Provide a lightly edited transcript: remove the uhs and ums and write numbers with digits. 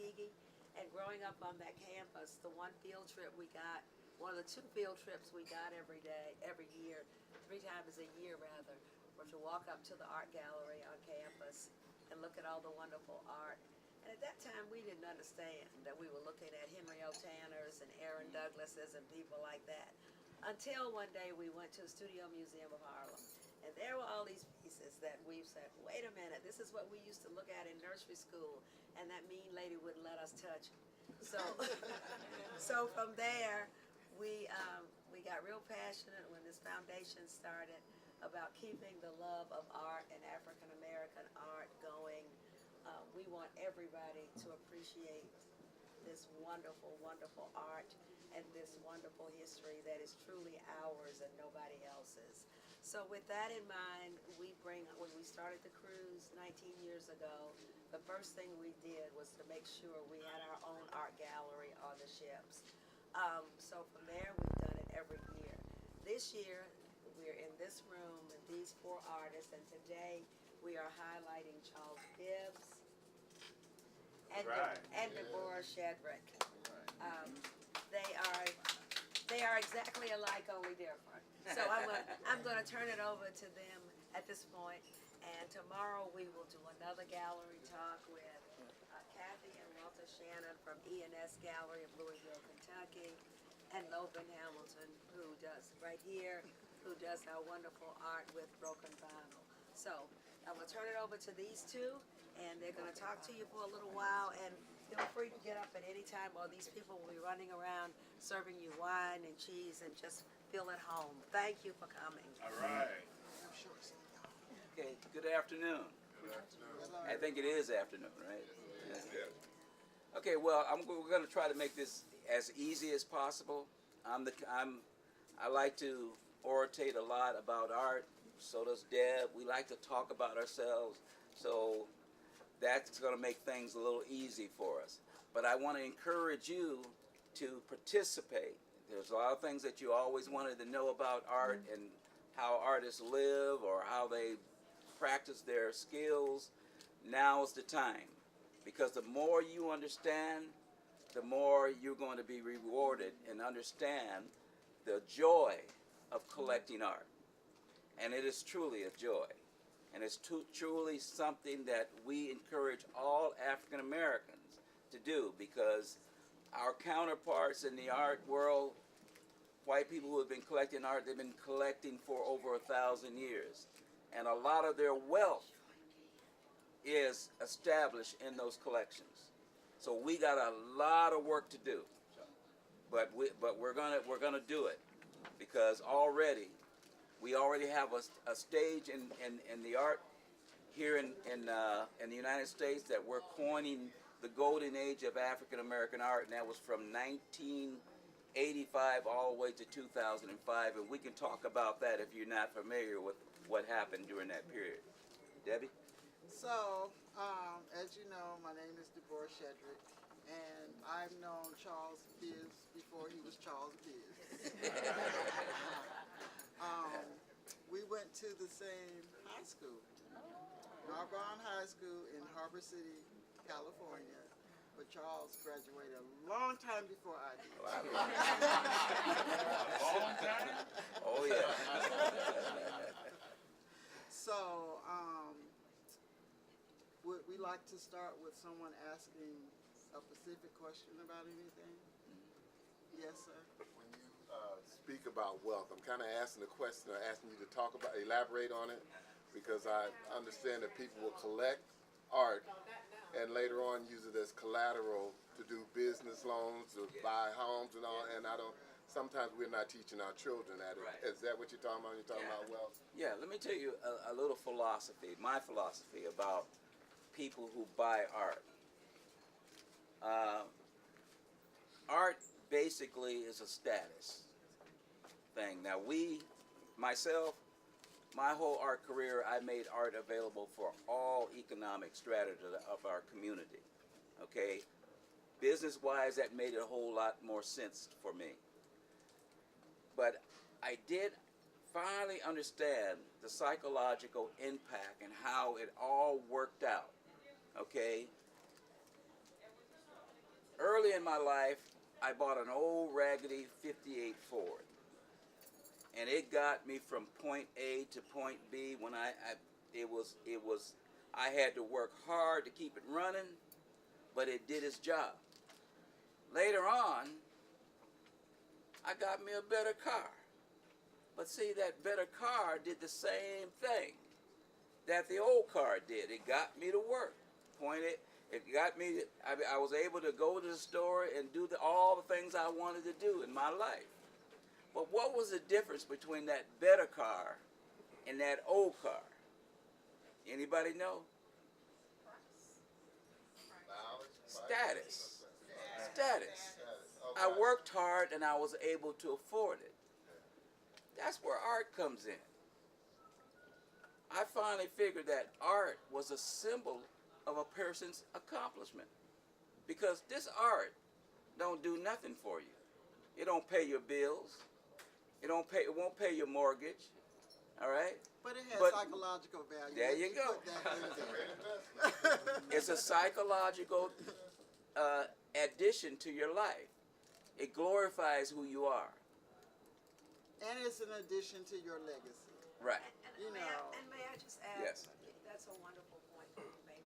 Tuskegee. And growing up on that campus, the one field trip we got, one of the two field trips we got every day, every year, 3 times a year rather, were to walk up to the art gallery on campus and look at all the wonderful art. And at that time, we didn't understand that we were looking at Henry O. Tanners and Aaron Douglases and people like that. Until one day we went to the Studio Museum of Harlem. And there were all these pieces that we said, wait a minute, this is what we used to look at in nursery school. And that mean lady wouldn't let us touch it. So, so from there, we got real passionate when this foundation started about keeping the love of art and African American art going. We want everybody to appreciate this wonderful, wonderful art and this wonderful history that is truly ours and nobody else's. So with that in mind, when we started the cruise 19 years ago, the first thing we did was to make sure we had our own art gallery on the ships. So from there, we've done it every year. This year, we're in this room with these 4 artists, and today we are highlighting Charles Bibbs and Deborah Shedrick. They are exactly alike, only different. So I'm going to turn it over to them at this point, and tomorrow we will do another gallery talk with Kathy and Walter Shannon from E&S Gallery of Louisville, Kentucky, and Logan Hamilton, who does right here, who does our wonderful art with broken vinyl. So I'm going to turn it over to these two, and they're going to talk to you for a little while, and feel free to get up at any time, or these people will be running around serving you wine and cheese, and just feel at home. Thank you for coming. All right. Okay, good afternoon. Good afternoon. I think it is afternoon, right? Yeah. Okay, well, we're going to try to make this as easy as possible. I like to orientate a lot about art. So does Deb. We like to talk about ourselves. So that's going to make things a little easy for us. But I want to encourage you to participate. There's a lot of things that you always wanted to know about art and how artists live or how they practice their skills. Now is the time. Because the more you understand, the more you're going to be rewarded and understand the joy of collecting art. And it is truly a joy. And it's truly something that we encourage all African Americans to do, because our counterparts in the art world, white people who have been collecting art, they've been collecting for over 1,000 years. And a lot of their wealth is established in those collections. So we got a lot of work to do. But we're gonna do it, because we already have a stage in the art here in the United States that we're coining the golden age of African American art, and that was from 1985 all the way to 2005, and we can talk about that if you're not familiar with what happened during that period. Debbie? So, as you know, my name is Deborah Shedrick, and I've known Charles Bibbs before he was Charles Bibbs. We went to the same high school, Narbonne High School in Harbor City, California, but Charles graduated a long time before I did. Long time? Oh, yeah. So, would we like to start with someone asking a specific question about anything? Yes, sir. When you speak about wealth, I'm kind of asking the question, or asking you to elaborate on it, because I understand that people will collect art and later on use it as collateral to do business loans, to buy homes and all, and sometimes we're not teaching our children that. Right. Is that what you're talking about when you're talking about wealth? Yeah, let me tell you a little philosophy, my philosophy about people who buy art. Art basically is a status thing. Now my whole art career, I made art available for all economic strata of our community. Okay? Business-wise, that made a whole lot more sense for me. But I did finally understand the psychological impact and how it all worked out. Okay? early in my life, I bought an old raggedy 58 Ford. And it got me from point A to point B when I had to work hard to keep it running, but it did its job. Later on, I got me a better car. But see, that better car did the same thing that the old car did. It got me to work. It got me, I was able to go to the store and do all the things I wanted to do in my life. But what was the difference between that better car and that old car? Anybody know? Status. Status. I worked hard and I was able to afford it. That's where art comes in. I finally figured that art was a symbol of a person's accomplishment. Because this art don't do nothing for you. It don't pay your bills. It won't pay your mortgage. All right? But it has But- psychological value. There you go. Put that in there. It's a psychological addition to your life. It glorifies who you are. And it's an addition to your legacy. Right. And You may know. I just add? Yes. That's a wonderful